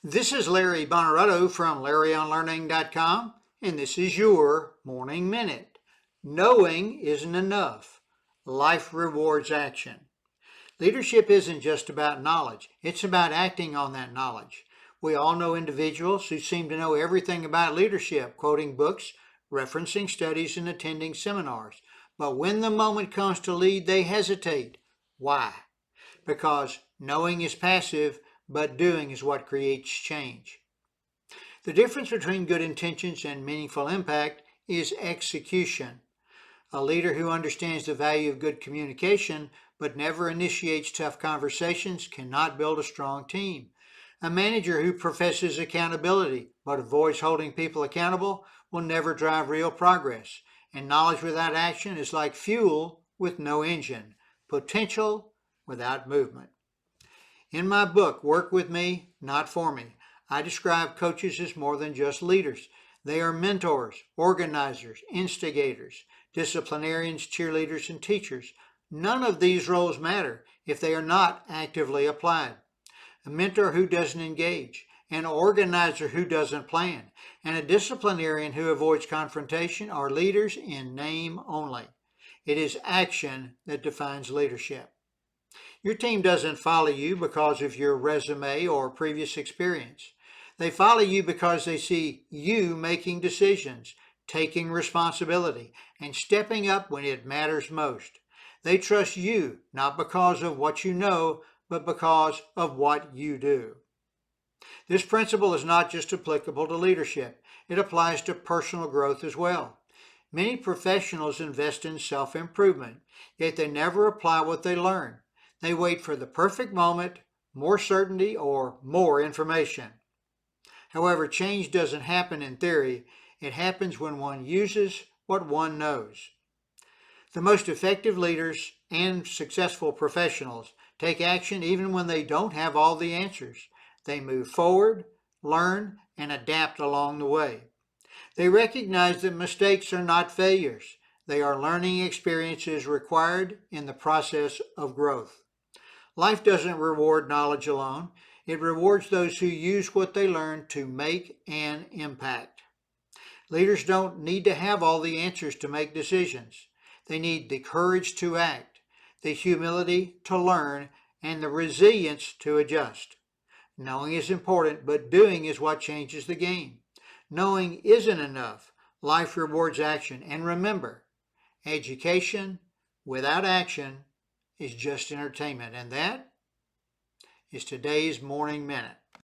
This is Larry Bonaretto from LarryOnLearning.com, and this is your Morning Minute. Knowing isn't enough. Life rewards action. Leadership isn't just about knowledge, it's about acting on that knowledge. We all know individuals who seem to know everything about leadership, quoting books, referencing studies, and attending seminars. But when the moment comes to lead, they hesitate. Why? Because knowing is passive, but doing is what creates change. The difference between good intentions and meaningful impact is execution. A leader who understands the value of good communication but never initiates tough conversations cannot build a strong team. A manager who professes accountability but avoids holding people accountable will never drive real progress. And knowledge without action is like fuel with no engine, potential without movement. In my book, Work With Me, Not For Me, I describe coaches as more than just leaders. They are mentors, organizers, instigators, disciplinarians, cheerleaders, and teachers. None of these roles matter if they are not actively applied. A mentor who doesn't engage, an organizer who doesn't plan, and a disciplinarian who avoids confrontation are leaders in name only. It is action that defines leadership. Your team doesn't follow you because of your resume or previous experience. They follow you because they see you making decisions, taking responsibility, and stepping up when it matters most. They trust you not because of what you know, but because of what you do. This principle is not just applicable to leadership, it applies to personal growth as well. Many professionals invest in self-improvement, yet they never apply what they learn. They wait for the perfect moment, more certainty, or more information. However, change doesn't happen in theory. It happens when one uses what one knows. The most effective leaders and successful professionals take action even when they don't have all the answers. They move forward, learn, and adapt along the way. They recognize that mistakes are not failures. They are learning experiences required in the process of growth. Life doesn't reward knowledge alone. It rewards those who use what they learn to make an impact. Leaders don't need to have all the answers to make decisions. They need the courage to act, the humility to learn, and the resilience to adjust. Knowing is important, but doing is what changes the game. Knowing isn't enough. Life rewards action. And remember, education without action is just entertainment. And that is today's Morning Minute.